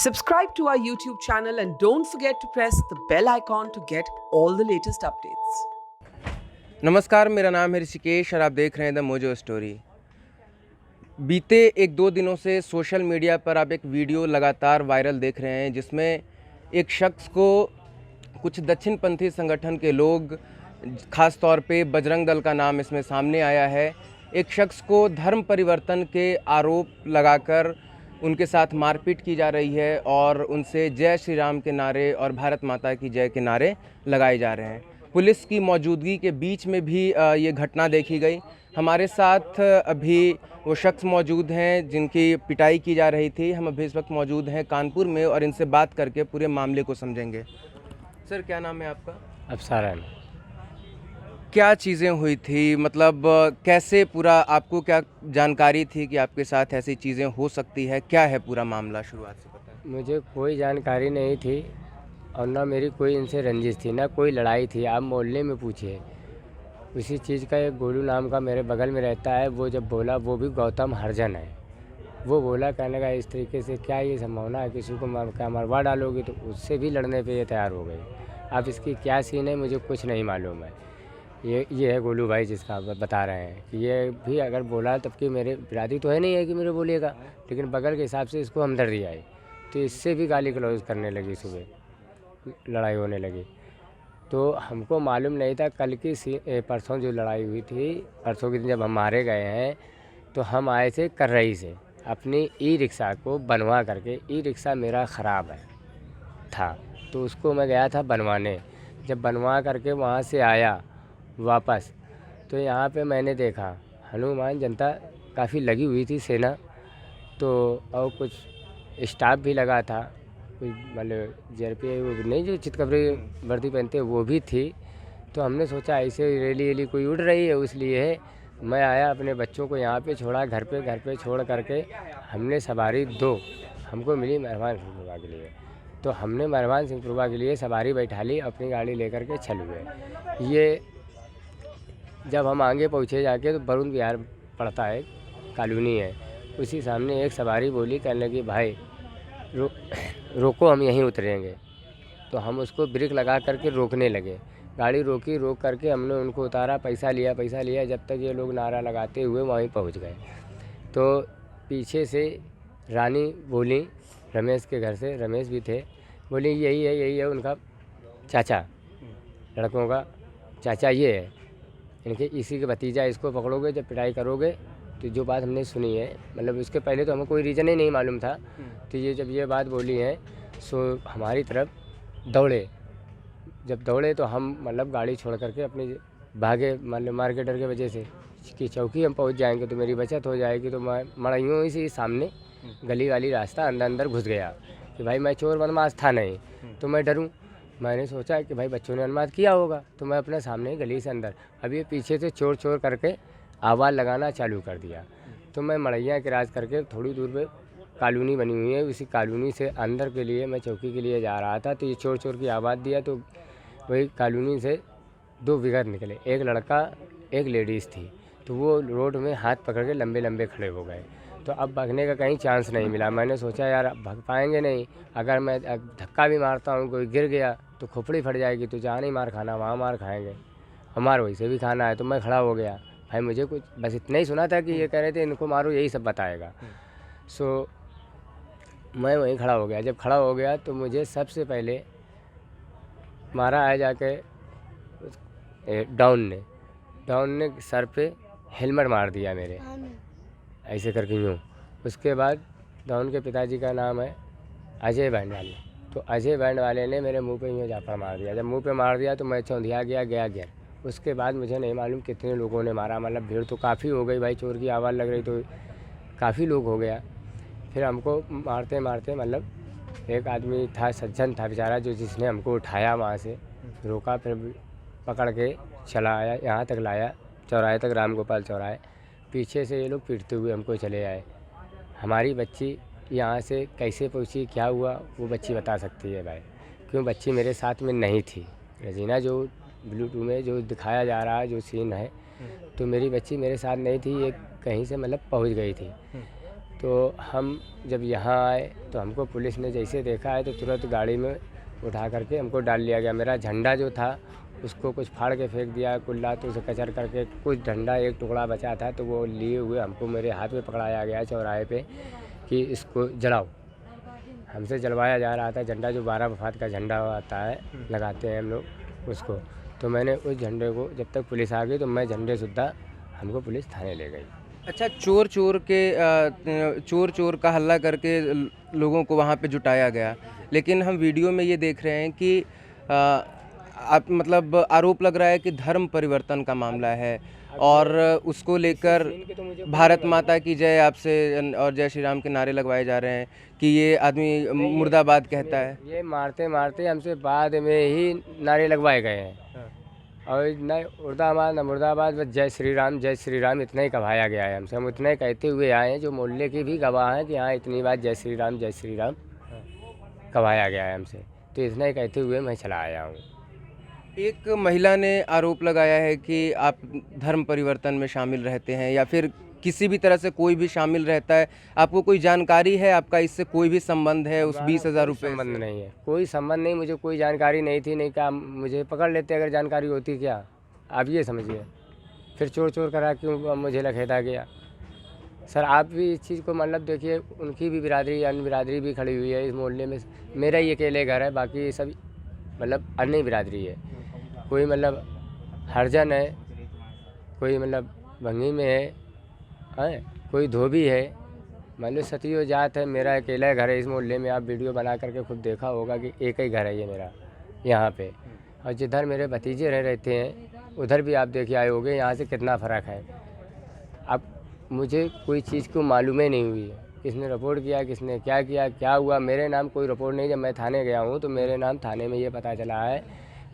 Subscribe to our YouTube channel and don't forget to press the bell icon to get all the latest updates. नमस्कार, मेरा नाम है ऋषिकेश और आप देख रहे हैं द मोजो स्टोरी। बीते 1-2 दिनों से सोशल मीडिया पर आप एक वीडियो लगातार वायरल देख रहे हैं जिसमें एक शख्स को कुछ दक्षिणपंथी संगठन के लोग, ख़ास तौर पे बजरंग दल का नाम इसमें सामने आया है, एक शख्स को धर्म परिवर्तन के आरोप लगाकर उनके साथ मारपीट की जा रही है और उनसे जय श्री राम के नारे और भारत माता की जय के नारे लगाए जा रहे हैं। पुलिस की मौजूदगी के बीच में भी ये घटना देखी गई। हमारे साथ अभी वो शख्स मौजूद हैं जिनकी पिटाई की जा रही थी। हम अभी इस वक्त मौजूद हैं कानपुर में और इनसे बात करके पूरे मामले को समझेंगे। सर, क्या नाम है आपका? अफसारान। क्या चीज़ें हुई थी, मतलब कैसे पूरा, आपको क्या जानकारी थी कि आपके साथ ऐसी चीज़ें हो सकती है? क्या है पूरा मामला, शुरुआत से बताएं। मुझे कोई जानकारी नहीं थी और ना मेरी कोई इनसे रंजिश थी, ना कोई लड़ाई थी। आप मोहल्ले में पूछिए, उसी चीज़ का एक गोलू नाम का मेरे बगल में रहता है, वो जब बोला, वो भी गौतम हरजन है, वो बोला, कहने लगा इस तरीके से क्या ये संभावना है किसी को क्या मरवा डालोगे, तो उससे भी लड़ने पे ये तैयार हो गई। अब इसकी क्या सीन है मुझे कुछ नहीं मालूम है। ये है गोलू भाई जिसका आप बता रहे हैं कि ये भी अगर बोला तब कि मेरे बिरादरी तो है नहीं है कि मेरे बोलेगा, लेकिन बगल के हिसाब से इसको हमदर्दी आई तो इससे भी गाली गलौज करने लगी, सुबह लड़ाई होने लगी। तो हमको मालूम नहीं था कल की परसों जो लड़ाई हुई थी, परसों के दिन जब हम मारे गए हैं तो हम आए थे कर्रई से अपनी ई रिक्शा को बनवा करके। ई रिक्शा मेरा ख़राब है था तो उसको मैं गया था बनवाने। जब बनवा करके वहाँ से आया वापस तो यहाँ पे मैंने देखा हनुमान जनता काफ़ी लगी हुई थी, सेना तो, और कुछ स्टाफ भी लगा था, कुछ मतलब जेआरपी वो नहीं जो चितकबरी वर्दी पहनते वो भी थी। तो हमने सोचा ऐसे रैली कोई उड़ रही है, इसलिए मैं आया, अपने बच्चों को यहाँ पे छोड़ा, घर पे छोड़ करके हमने सवारी 2 हमको मिली मेहरबान सिंहपुरा के लिए, तो हमने मेहरबान सिंहपुरा के लिए सवारी बैठा ली, अपनी गाड़ी लेकर के चल हुए। ये जब हम आगे पहुँचे जाके तो वरुण विहार पड़ता है, कॉलोनी है, उसी सामने एक सवारी बोली, कहने लगी भाई रोको, हम यहीं उतरेंगे। तो हम उसको ब्रेक लगा करके रोकने लगे, गाड़ी रोकी, रोक करके हमने उनको उतारा, पैसा लिया, जब तक ये लोग नारा लगाते हुए वहीं पहुंच गए। तो पीछे से रानी बोली, रमेश के घर से, रमेश भी थे, बोली यही है उनका चाचा, लड़कों का चाचा ये है, इनके इसी के भतीजा, इसको पकड़ोगे जब पिटाई करोगे। तो जो बात हमने सुनी है, मतलब उसके पहले तो हमें कोई रीज़न ही नहीं मालूम था, तो ये जब ये बात बोली है सो हमारी तरफ दौड़े। जब दौड़े तो हम मतलब गाड़ी छोड़ करके अपनी भागे, मतलब मार्केटर के वजह से कि चौकी हम पहुंच जाएंगे तो मेरी बचत हो जाएगी। तो मैं मड़ाइयों ही से सामने गली वाली रास्ता अंदर घुस गया कि भाई मैं चोर बदमाश था नहीं तो मैं डरूं। मैंने सोचा कि भाई बच्चों ने अनुमाद किया होगा, तो मैं अपने सामने गली से अंदर, अब ये पीछे से चोर करके आवाज़ लगाना चालू कर दिया। तो मैं मड़ैया के राज करके थोड़ी दूर पे कॉलोनी बनी हुई है, उसी कॉलोनी से अंदर के लिए मैं चौकी के लिए जा रहा था, तो ये चोर की आवाज़ दिया। तो वही कॉलोनी से 2 विगत निकले, एक लड़का एक लेडीज़ थी, तो वो रोड में हाथ पकड़ के लंबे खड़े हो गए। तो अब भागने का कहीं चांस नहीं मिला। मैंने सोचा यार अब भाग पाएंगे नहीं, अगर मैं धक्का भी मारता हूँ, कोई गिर गया तो खोपड़ी फट जाएगी, तो जहाँ नहीं मार खाना वहाँ मार खाएंगे, हमारा वैसे भी खाना है। तो मैं खड़ा हो गया, भाई मुझे कुछ बस इतना ही सुना था कि ये कह रहे थे इनको मारो, यही सब बताएगा। सो मैं वहीं खड़ा हो गया। जब खड़ा हो गया तो मुझे सबसे पहले मारा है जाके डाउन ने सर पे हेलमेट मार दिया मेरे, ऐसे करके यूँ। उसके बाद डाउन के पिताजी का नाम है अजय बैंड वाले, तो अजय बैंड वाले ने मेरे मुंह पे यूँ जाफड़ मार दिया। जब मुंह पे मार दिया तो मैं चौंधिया गया गिर। उसके बाद मुझे नहीं मालूम कितने लोगों ने मारा, मतलब भीड़ तो काफ़ी हो गई भाई, चोर की आवाज़ लग रही तो काफ़ी लोग हो गया। फिर हमको मारते मतलब एक आदमी था, सज्जन था बेचारा, जो जिसने हमको उठाया, वहाँ से रोका, फिर पकड़ के चला आया, यहाँ तक लाया, चौराहे तक, राम गोपाल चौराहे। पीछे से ये लोग पीटते हुए हमको चले आए। हमारी बच्ची यहाँ से कैसे पहुँची, क्या हुआ, वो बच्ची बता सकती है भाई, क्यों बच्ची मेरे साथ में नहीं थी। रजीना जो ब्लूटूथ में जो दिखाया जा रहा है जो सीन है, तो मेरी बच्ची मेरे साथ नहीं थी, ये कहीं से मतलब पहुँच गई थी। तो हम जब यहाँ आए तो हमको पुलिस ने जैसे देखा है तो तुरंत गाड़ी में उठा करके हमको डाल लिया गया। मेरा झंडा जो था उसको कुछ फाड़ के फेंक दिया, कुल्ला तो उसे कचर करके, कुछ झंडा एक टुकड़ा बचा था तो वो लिए हुए हमको मेरे हाथ में पकड़ाया गया चौराहे पे कि इसको जलाओ। हमसे जलवाया जा रहा था झंडा, जो 12 वफात का झंडा आता है लगाते हैं हम लोग उसको। तो मैंने उस झंडे को, जब तक पुलिस आ गई तो मैं झंडे सुद्धा हमको पुलिस थाने ले गई। अच्छा, चोर चोर का हल्ला करके लोगों को वहाँ पे जुटाया गया, लेकिन हम वीडियो में ये देख रहे हैं कि आप मतलब आरोप लग रहा है कि धर्म परिवर्तन का मामला है और उसको लेकर भारत माता की जय आपसे और जय श्री राम के नारे लगवाए जा रहे हैं कि ये आदमी मुर्दाबाद कहता है। ये मारते मारते हमसे बाद में ही नारे लगवाए गए हैं। और न मुर्दाबाद न मुर्दाबाद, बस जय श्री राम इतना ही कहाया गया है हमसे। हम इतना ही कहते हुए आए हैं, जो मोहल्ले के भी गवाह हैं कि हाँ इतनी बात जय श्री राम कहाया गया है हमसे। तो इतना ही कहते हुए मैं चला आया हूँ। एक महिला ने आरोप लगाया है कि आप धर्म परिवर्तन में शामिल रहते हैं या फिर किसी भी तरह से कोई भी शामिल रहता है, आपको कोई जानकारी है, आपका इससे कोई भी संबंध है उस 20,000 रुपये? संबंध नहीं है, कोई संबंध नहीं, मुझे कोई जानकारी नहीं थी। नहीं क्या मुझे पकड़ लेते अगर जानकारी होती? क्या आप ये समझिए। फिर चोर चोर करा क्यों मुझे लखेदा गया? सर आप भी इस चीज़ को मतलब देखिए, उनकी भी बिरादरी, अन्य बिरादरी भी खड़ी हुई है इस मोहल्ले में। मेरा ही अकेले घर है, बाकी सब मतलब अन्य बिरादरी है। कोई मतलब हरिजन है, कोई मतलब भंगी में है, कोई धोबी है, मान लो सतियो जात है। मेरा अकेला घर है इस मोहल्ले में। आप वीडियो बना करके खुद देखा होगा कि एक ही घर है ये मेरा यहाँ पे। और जिधर मेरे भतीजे रहते हैं उधर भी आप देखिए आए होंगे, यहाँ से कितना फ़र्क है। अब मुझे कोई चीज़ को मालूम ही नहीं हुई, किसने रिपोर्ट किया, किसने क्या किया, क्या हुआ। मेरे नाम कोई रिपोर्ट नहीं। जब मैं थाने गया हूँ तो मेरे नाम थाने में ये पता चला है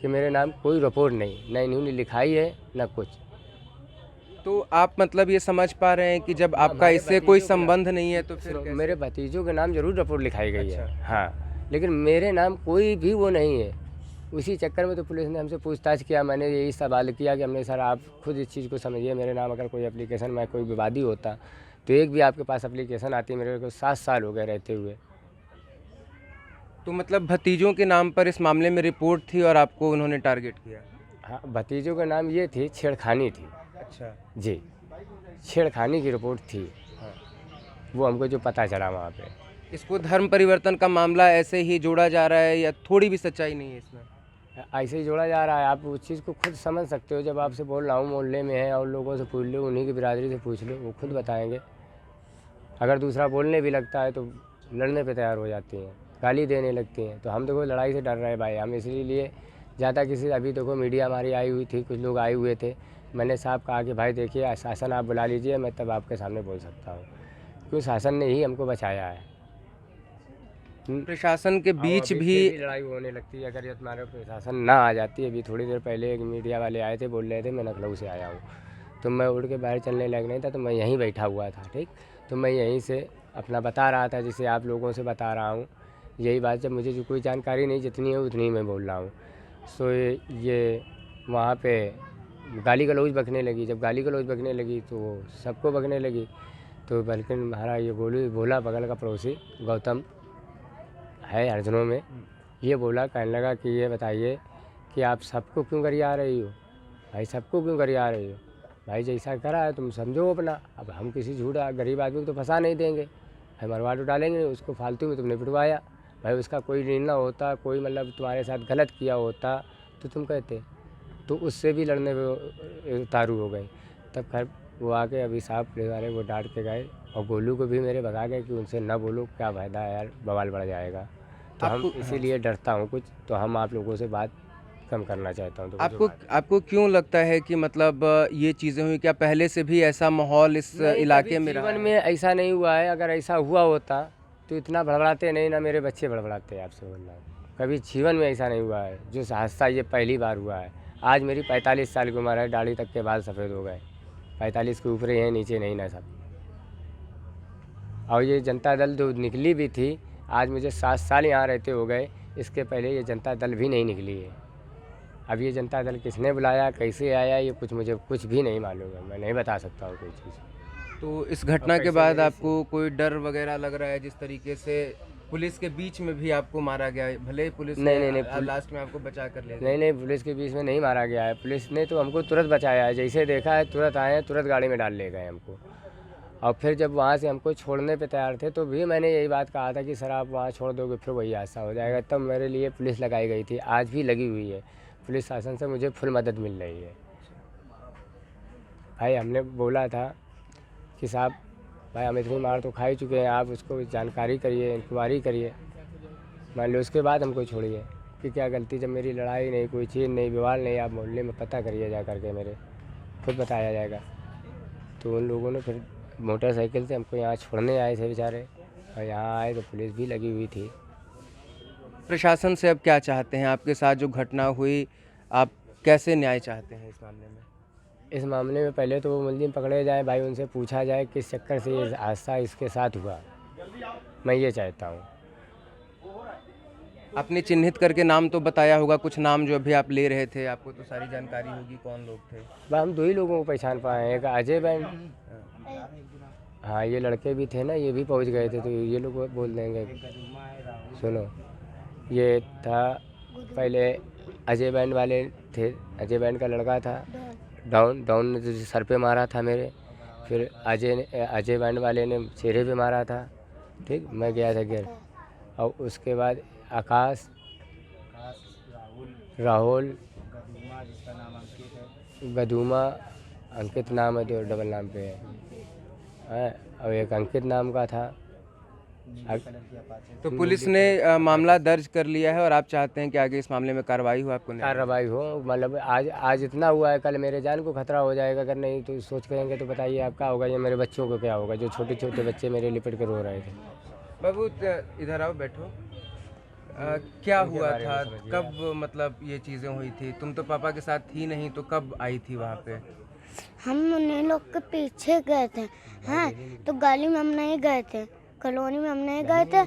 कि मेरे नाम कोई रिपोर्ट नहीं, न इन्होंने लिखाई है न कुछ। तो आप मतलब ये समझ पा रहे हैं कि जब आपका इससे कोई संबंध नहीं है तो फिर मेरे भतीजों के नाम जरूर रिपोर्ट लिखाई गई अच्छा। है, हाँ, लेकिन मेरे नाम कोई भी वो नहीं है। उसी चक्कर में तो पुलिस ने हमसे पूछताछ किया। मैंने यही सवाल किया कि हमने सर आप खुद इस चीज़ को समझिए, मेरे नाम अगर कोई एप्लीकेशन में कोई विवादी होता तो एक भी आपके पास एप्लीकेशन आती। मेरे को 7 साल हो गए रहते हुए। तो मतलब भतीजों के नाम पर इस मामले में रिपोर्ट थी और आपको उन्होंने टारगेट किया? हाँ, भतीजों का नाम ये थी, छेड़खानी थी। अच्छा जी, छेड़खानी की रिपोर्ट थी। वो हमको जो पता चला वहाँ पे। इसको धर्म परिवर्तन का मामला ऐसे ही जोड़ा जा रहा है या थोड़ी भी सच्चाई नहीं है इसमें? ऐसे ही जोड़ा जा रहा है। आप उस चीज़ को खुद समझ सकते हो। जब आपसे बोल रहा हूँ मोहल्ले में है और लोगों से पूछ लो, उन्हीं की बिरादरी से पूछ लो, वो खुद बताएंगे। अगर दूसरा बोलने भी लगता है तो लड़ने पे तैयार हो जाती हैं, गाली देने लगती हैं। तो हम देखो लड़ाई से डर रहे भाई, हम इसलिए ज़्यादा किसी, अभी देखो मीडिया हमारी आई हुई थी, कुछ लोग आए हुए थे। मैंने साहब कहा कि भाई देखिए शासन आप बुला लीजिए, मैं तब आपके सामने बोल सकता हूँ, क्योंकि शासन ने ही हमको बचाया है। प्रशासन के बीच भी लड़ाई होने लगती है अगर ये तुम्हारे प्रशासन ना आ जाती। अभी थोड़ी देर पहले एक मीडिया वाले आए थे, बोल रहे थे मैं लखनऊ से आया हूँ, तो मैं उड़ के बाहर चलने लग नहीं था, तो मैं यहीं बैठा हुआ था। ठीक, तो मैं यहीं से अपना बता रहा था, जिसे आप लोगों से बता रहा हूँ यही बात। जब मुझे जो कोई जानकारी नहीं, जितनी है उतनी मैं बोल रहा हूँ। सो ये वहाँ पे गाली गलौज बकने लगी। जब गाली गलौज बकने लगी तो वो सबको बकने लगी। तो बल्कि हमारा ये भोला बगल का पड़ोसी गौतम है हरिजनों में, ये बोला, कहने लगा कि ये बताइए कि आप सबको क्यों गरिया रही हो भाई, सबको क्यों गरिया रही हो भाई, जैसा करा है तुम समझो अपना। अब हम किसी झूठा गरीब आदमी को तो फंसा नहीं देंगे, हम मरवा तो डालेंगे नहीं। उसको फालतू में तुमने पिटवाया भाई, उसका कोई निर्णय होता, कोई मतलब तुम्हारे साथ गलत किया होता तो तुम कहते। तो उससे भी लड़ने पे उतारू हो गई। तब खैर वो आके अभी साहब पुलिस वाले वो डांट के गए और गोलू को भी मेरे भगा गए कि उनसे ना बोलो, क्या फायदा है यार, बवाल बढ़ जाएगा। तो हम इसीलिए डरता हूँ कुछ, तो हम आप लोगों से बात कम करना चाहता हूँ। तो आपको क्यों लगता है कि मतलब ये चीज़ें हुई? क्या पहले से भी ऐसा माहौल इस इलाके में रहा? जीवन में ऐसा नहीं हुआ है। अगर ऐसा हुआ होता तो इतना बड़बड़ाते नहीं, ना मेरे बच्चे बड़बड़ाते। आपसे बोल रहा हूँ, कभी जीवन में ऐसा नहीं हुआ है। जो हादसा ये पहली बार हुआ है। आज मेरी 45 साल की उम्र है, दाढ़ी तक के बाल सफ़ेद हो गए। 45 के ऊपर ही हैं, नीचे नहीं ना सब। और ये जनता दल जो निकली भी थी, आज मुझे 7 साल यहाँ रहते हो गए, इसके पहले ये जनता दल भी नहीं निकली है। अब ये जनता दल किसने बुलाया, कैसे आया, ये कुछ मुझे कुछ भी नहीं मालूम है। मैं नहीं बता सकता हूँ कोई चीज़। तो इस घटना के बाद आपको कोई डर वगैरह लग रहा है, जिस तरीके से पुलिस के बीच में भी आपको मारा गया है, भले ही पुलिस नहीं, लास्ट में आपको बचा कर ले गई। नहीं, पुलिस के बीच में नहीं मारा गया है। पुलिस ने तो हमको तुरंत बचाया है, जैसे देखा है तुरंत आए हैं, तुरंत गाड़ी में डाल ले गए हमको। और फिर जब वहाँ से हमको छोड़ने पे तैयार थे तो भी मैंने यही बात कहा था कि सर आप वहाँ छोड़ दोगे फिर वही हादसा हो जाएगा। तब मेरे लिए पुलिस लगाई गई थी, आज भी लगी हुई है। पुलिस शासन से मुझे फुल मदद मिल रही है। भाई हमने बोला था कि साहब भाई हम इतनी मार तो खा ही चुके हैं, आप उसको जानकारी करिए, इंक्वायरी करिए, मान लो उसके बाद हमको छोड़िए कि क्या गलती, जब मेरी लड़ाई नहीं, कोई चीज़ नहीं, विवाद नहीं, आप मोहल्ले में पता करिए जा करके, मेरे खुद बताया जाएगा। तो उन लोगों ने फिर मोटरसाइकिल से हमको यहाँ छोड़ने आए थे बेचारे, और यहाँ आए तो पुलिस भी लगी हुई थी। प्रशासन से अब क्या चाहते हैं? आपके साथ जो घटना हुई, आप कैसे न्याय चाहते हैं इस मामले में? इस मामले में पहले तो वो मुलजिम पकड़े जाए भाई, उनसे पूछा जाए किस चक्कर से ये हादसा इसके साथ हुआ, मैं ये चाहता हूँ। आपने चिन्हित करके नाम तो बताया होगा, कुछ नाम जो अभी आप ले रहे थे, आपको तो सारी जानकारी होगी कौन लोग थे। भाई हम 2 ही लोगों को पहचान पाए हैं, एक अजय बैंड, हाँ ये लड़के भी थे ना, ये भी पहुँच गए थे, तो ये लोग बोल देंगे। सुनो, ये था पहले अजय बैंड वाले थे, अजय बैंड का लड़का था डाउन ने तो सर पे मारा था मेरे, फिर अजय बैंड वाले ने चेहरे पे मारा था, ठीक, मैं गया था गिर। और उसके बाद आकाश, राहुल, गदूमा, अंकित नाम है, तो डबल नाम पे है, और एक अंकित नाम का था। तो पुलिस ने मामला दर्ज कर लिया है और आप चाहते हैं कि आगे इस मामले में कार्रवाई हो, आपको न्याय कार्रवाई हो, मतलब आज इतना हुआ है, कल मेरे जान को खतरा हो जाएगा, अगर नहीं तो सोच करेंगे तो बताइए आप क्या होगा, या मेरे बच्चों को क्या होगा, जो छोटे छोटे बच्चे मेरे लिपट कर रो रहे थे। बाबू इधर आओ, बैठो। क्या हुआ था, कब मतलब ये चीज़ें हुई थी? तुम तो पापा के साथ थी नहीं, तो कब आई थी वहाँ पे? हम उन्हीं लोग के पीछे गए थे, हाँ, तो गली में हम नहीं गए थे, कॉलोनी में हम नहीं गए थे।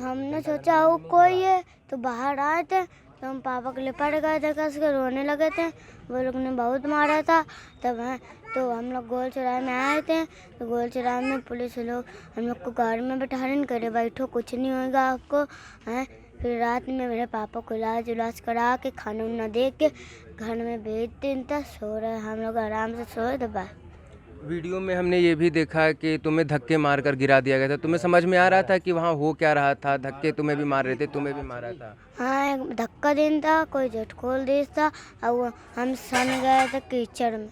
हमने सोचा वो कोई है, तो बाहर आए थे, तो हम पापा के लिपट गए थे, कस के रोने लगे थे, वो लोग ने बहुत मारा था। तब है तो हम लोग गोल चौराहे में आए थे, तो गोल चौराहे में पुलिस लोग हम लोग को गाड़ी में बैठाने करे, बैठो कुछ नहीं होगा आपको, हैं। फिर रात में मेरे पापा को इलाज करा के खाना वाना दे के घर में भेज दिन तक सो रहे, हम लोग आराम से सोए दबा। वीडियो में हमने ये भी देखा कि तुम्हें धक्के मार कर गिरा दिया गया था। तुम्हें समझ में आ रहा था कि वहाँ हो क्या रहा था? धक्के तुम्हें भी मार रहे थे, तुम्हें भी मारा था? हाँ, एक धक्का दिन था, कोई झट खोल दी था, और हम सन गए थे कीचड़ में।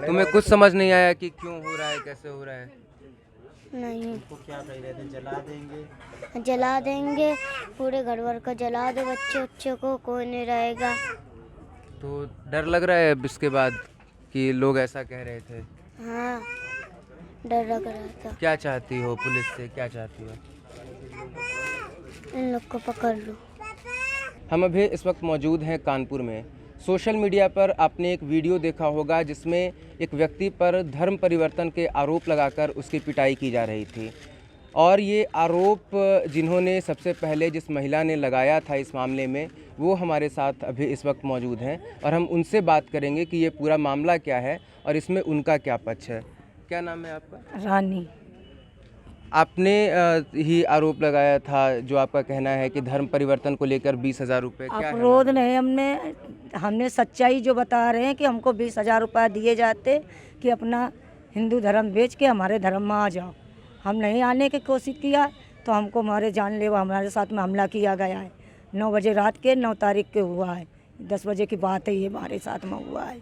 तुम्हें कुछ समझ नहीं आया कि क्यों हो रहा है, कैसे हो रहा है? नहीं, क्या कह रहे थे, जला देंगे, पूरे घर वर को जला दो, बच्चे को कोई नहीं रहेगा। तो डर लग रहा है अब इसके बाद कि लोग ऐसा कह रहे थे? हाँ, डर लग रहा था। क्या चाहती हो पुलिस से, क्या चाहती हो? इन लोग को पकड़ लो। हम अभी इस वक्त मौजूद हैं कानपुर में। सोशल मीडिया पर आपने एक वीडियो देखा होगा जिसमें एक व्यक्ति पर धर्म परिवर्तन के आरोप लगाकर उसकी पिटाई की जा रही थी, और ये आरोप जिन्होंने सबसे पहले जिस महिला ने लगाया था इस मामले में, वो हमारे साथ अभी इस वक्त मौजूद हैं और हम उनसे बात करेंगे कि ये पूरा मामला क्या है और इसमें उनका क्या पक्ष है। क्या नाम है आपका? रानी। आपने ही आरोप लगाया था, जो आपका कहना है कि धर्म परिवर्तन को लेकर 20,000 रुपये, क्या है? अपरोध नहीं, हमने सच्चाई जो बता रहे हैं कि हमको 20,000 रुपये दिए जाते कि अपना हिंदू धर्म बेच के हमारे धर्म में आ जाओ। हम नहीं आने की कोशिश किया तो हमको हमारे जानलेवा हमारे साथ में हमला किया गया है। 9 बजे रात के 9 तारीख के हुआ है, 10 बजे की बात है, ये हमारे साथ में हुआ है।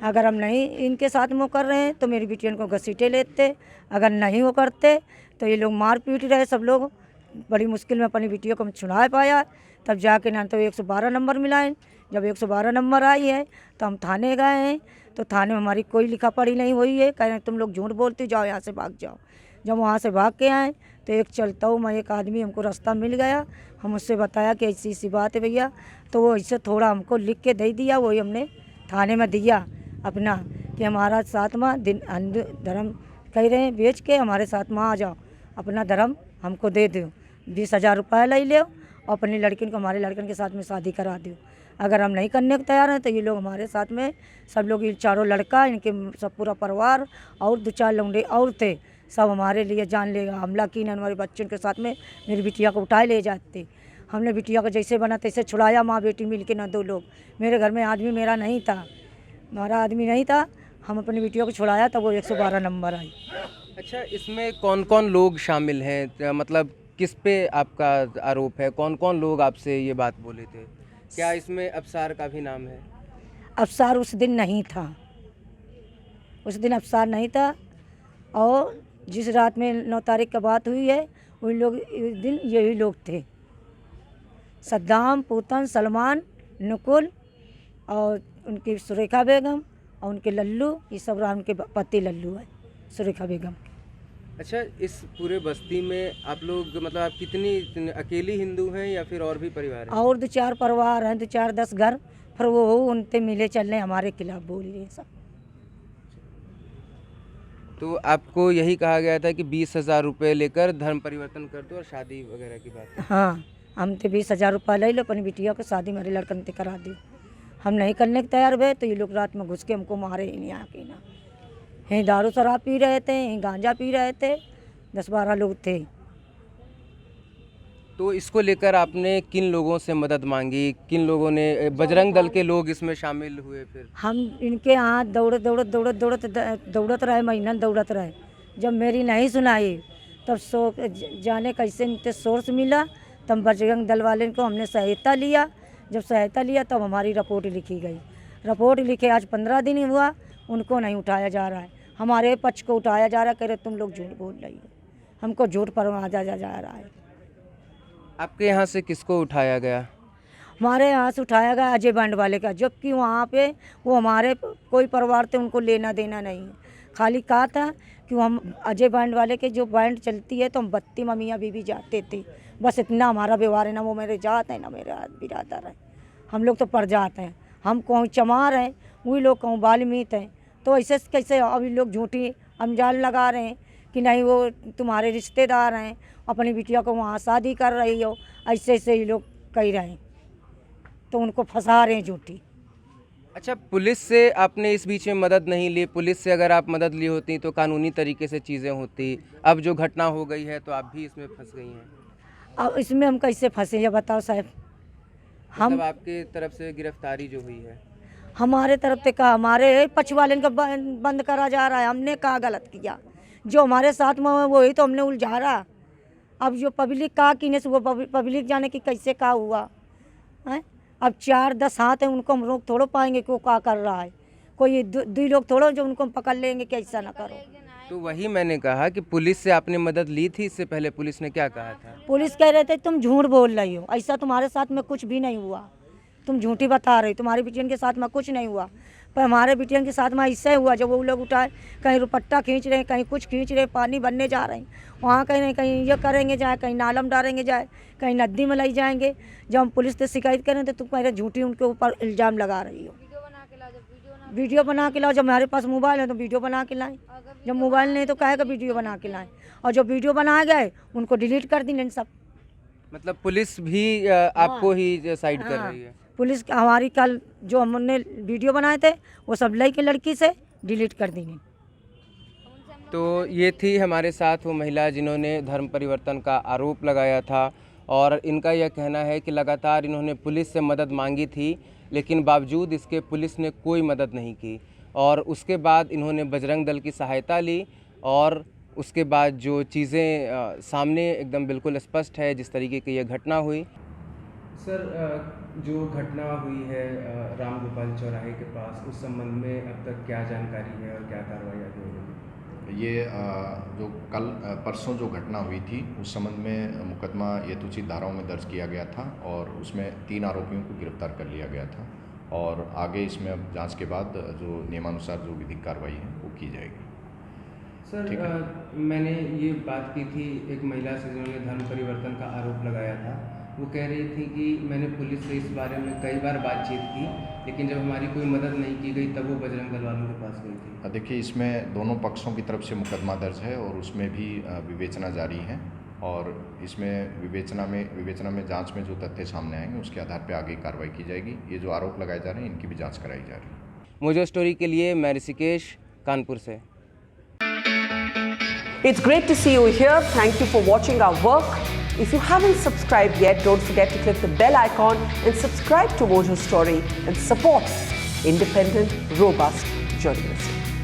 अगर हम नहीं इनके साथ में कर रहे हैं तो मेरी बिटियन को घसीटे लेते, अगर नहीं वो करते तो ये लोग मार पीट रहे सब लोग। बड़ी मुश्किल में अपनी बिटियों को हम छुड़ा पाया, तब जाके ना तो 112 नंबर मिला है। जब 112 नंबर आई है तो हम थाने गए हैं, तो थाने में हमारी कोई लिखा पढ़ी नहीं हुई है, कह रहे तुम लोग झूठ बोलते जाओ, यहाँ से भाग जाओ। जब वहाँ से भाग के आए तो एक चलता हूँ मैं, एक आदमी हमको रास्ता मिल गया, हम उससे बताया कि ऐसी ऐसी बात है भैया, तो वो इससे थोड़ा हमको लिख के दे दिया, वही हमने थाने में दिया अपना कि हमारा साथ में हिंदू धर्म कह रहे हैं बेच के हमारे साथ में आ जाओ, अपना धर्म हमको दे दो, 20,000 रुपये ले लो और अपनी लड़किन को हमारे लड़कन के साथ में शादी करा दो। अगर हम नहीं करने को तैयार हैं तो ये लोग हमारे साथ में सब लोग, ये चारों लड़का, इनके सब पूरा परिवार और 2-4 लौंडे और थे, सब हमारे लिए जानलेवा हमला की, हमारे बच्चों के साथ में मेरी बिटिया को उठाए ले जाते। हमने बिटिया को जैसे बना तैसे छुड़ाया, माँ बेटी मिल के, ना 2 लोग। मेरे घर में आदमी मेरा नहीं था, हमारा आदमी नहीं था, हम अपनी बिटिया को छुड़ाया तब वो 112 नंबर आई। अच्छा, इसमें कौन कौन लोग शामिल हैं, मतलब किस पे आपका आरोप है, कौन कौन लोग आपसे ये बात बोले थे? क्या इसमें अफसार का भी नाम है? अफसार उस दिन नहीं था, उस दिन अफसार नहीं था। और जिस रात में 9 तारीख का बात हुई है, उन लोग उस दिन यही लोग थे, सद्दाम, पूतन, सलमान, नकुल और उनकी सुरेखा बेगम और उनके लल्लू, ये सब रहा, उनके पति लल्लू है, सुरेखा बेगम। अच्छा, इस पूरे बस्ती में आप लोग, मतलब आप कितनी अकेली हिंदू हैं या फिर और भी परिवार हैं? और 2-4 परिवार हैं, 2-4-10 घर, फिर वो उनसे मिले चलने हमारे खिलाफ बोल रहे सब। तो आपको यही कहा गया था कि 20,000 रुपये लेकर धर्म परिवर्तन कर दो और शादी वगैरह की बात है? हाँ, हम तो 20,000 रुपये ले लो, अपनी बिटिया को शादी मेरे लड़कन से करा दी। हम नहीं करने के तैयार हुए तो ये लोग रात में घुस के हमको मारे ही नहीं आके ना। यहीं दारू शराब पी रहे थे, यहीं गांजा पी रहे थे, 10-12 लोग थे। तो इसको लेकर आपने किन लोगों से मदद मांगी, किन लोगों ने, बजरंग दल के लोग इसमें शामिल हुए? फिर हम इनके यहाँ दौड़त रहे, महीना दौड़त रहे। जब मेरी नहीं सुनाई तब जाने कैसे इनके सोर्स मिला, तब बजरंग दल वाले को हमने सहायता लिया। जब सहायता लिया तब हमारी रिपोर्ट लिखी गई। रिपोर्ट लिखे आज 15 दिन हुआ, उनको नहीं उठाया जा रहा है, हमारे पक्ष को उठाया जा रहा है। कह रहे तुम लोग झूठ बोल रही हो, हमको झूठ परवाजा जा रहा है। आपके यहाँ से किसको उठाया गया? हमारे यहाँ से उठाया गया अजय बैंड वाले का, जबकि वहाँ पे वो हमारे कोई परिवार से उनको लेना देना नहीं है। खाली कहा था कि हम अजय बैंड वाले के जो बैंड चलती है तो हम 32 मियाँ बीवी जाते थे, बस इतना हमारा व्यवहार है। ना वो मेरे जात हैं ना मेरे बिरादर हैं, हम लोग तो परजात हैं। हम कहूँ चमार हैं, वही लोग कहूँ बाल्मीत हैं। तो ऐसे कैसे अभी लोग झूठी अंजाम लगा रहे हैं कि नहीं वो तुम्हारे रिश्तेदार हैं, अपनी बिटिया को वहाँ शादी कर रही हो, ऐसे ऐसे ही लोग कह रहे हैं, तो उनको फंसा रहे हैं झूठी। अच्छा, पुलिस से आपने इस बीच में मदद नहीं ली? पुलिस से अगर आप मदद ली होती तो कानूनी तरीके से चीज़ें होती। अब जो घटना हो गई है तो आप भी इसमें फंस गई हैं। अब इसमें हम कैसे फंसे ये बताओ साहब? हम मतलब आपके तरफ से गिरफ्तारी जो हुई है, हमारे तरफ से कहा, हमारे पक्ष वाले का बंद करा जा रहा है। हमने कहा गलत किया, जो हमारे साथ में वो ही तो हमने उलझा रहा। अब जो पब्लिक कहा कि नहीं, वो पब्लिक जाने कि कैसे कहा हुआ है। अब 4-10 हाथ हैं, उनको हम रोक थोड़ो पाएंगे कि वो क्या कर रहा है। कोई 2 लोग थोड़ो जो उनको हम पकड़ लेंगे कि ऐसा ना करो। तो वही मैंने कहा कि पुलिस से आपने मदद ली थी, इससे पहले पुलिस ने क्या कहा था? पुलिस कह रहे थे तुम झूठ बोल रही हो, ऐसा तुम्हारे साथ में कुछ भी नहीं हुआ, तुम झूठी बता रही, तुम्हारी बिटियन के साथ में कुछ नहीं हुआ। पर हमारे बिटियन के साथ में ऐसे हुआ, जब वो लोग उठाए, कहीं रुपट्टा खींच रहे हैं, कहीं कुछ खींच रहे, पानी बनने जा रहे हैं, वहाँ कहीं नहीं कहीं ये करेंगे जाए, कहीं नालम डालेंगे जाए, कहीं नदी में ले जाएंगे। जब हम पुलिस से शिकायत करें तो तुम कह रहे झूठी उनके ऊपर इल्ज़ाम लगा रही हो। वीडियो बना के लाओ, जब हमारे पास मोबाइल है तो वीडियो बना के लाएं, जब मोबाइल नहीं तो कहेगा वीडियो बना के लाएं। और जो वीडियो बना गए उनको डिलीट कर दी सब। मतलब पुलिस भी आपको ही साइड कर रही है? पुलिस हमारी कल जो हमने वीडियो बनाए थे वो सब लड़के लड़की से डिलीट कर दी। तो ये थी हमारे साथ वो महिला जिन्होंने धर्म परिवर्तन का आरोप लगाया था, और इनका यह कहना है कि लगातार इन्होंने पुलिस से मदद मांगी थी, लेकिन बावजूद इसके पुलिस ने कोई मदद नहीं की। और उसके बाद इन्होंने बजरंग दल की सहायता ली, और उसके बाद जो चीज़ें सामने एकदम बिल्कुल स्पष्ट है जिस तरीके की यह घटना हुई। सर, जो घटना हुई है राम गोपाल चौराहे के पास, उस संबंध में अब तक क्या जानकारी है और क्या कार्रवाई आगे होगी? ये जो कल परसों जो घटना हुई थी उस संबंध में मुकदमा यथोचित धाराओं में दर्ज किया गया था, और उसमें 3 आरोपियों को गिरफ्तार कर लिया गया था, और आगे इसमें अब जांच के बाद जो नियमानुसार जो विधिक कार्रवाई है वो की जाएगी। सर, मैंने ये बात की थी एक महिला से जिन्होंने धर्म परिवर्तन का आरोप लगाया था। वो कह रही थी कि मैंने पुलिस से इस बारे में कई बार बातचीत की, लेकिन जब हमारी कोई मदद नहीं की गई तब वो बजरंग दल वालों के पास गई थी। देखिए, इसमें दोनों पक्षों की तरफ से मुकदमा दर्ज है और उसमें भी विवेचना जारी है, और इसमें विवेचना में जांच में जो तथ्य सामने आएंगे उसके आधार पर आगे कार्रवाई की जाएगी। ये जो आरोप लगाए जा रहे हैं इनकी भी जांच कराई जा रही है। मोजो स्टोरी के लिए मैं ऋषिकेश, कानपुर से। It's great to see you here. Thank you for watching our work. If you haven't subscribed yet, don't forget to click the bell icon and subscribe to Mojo Story and support independent, robust journalism.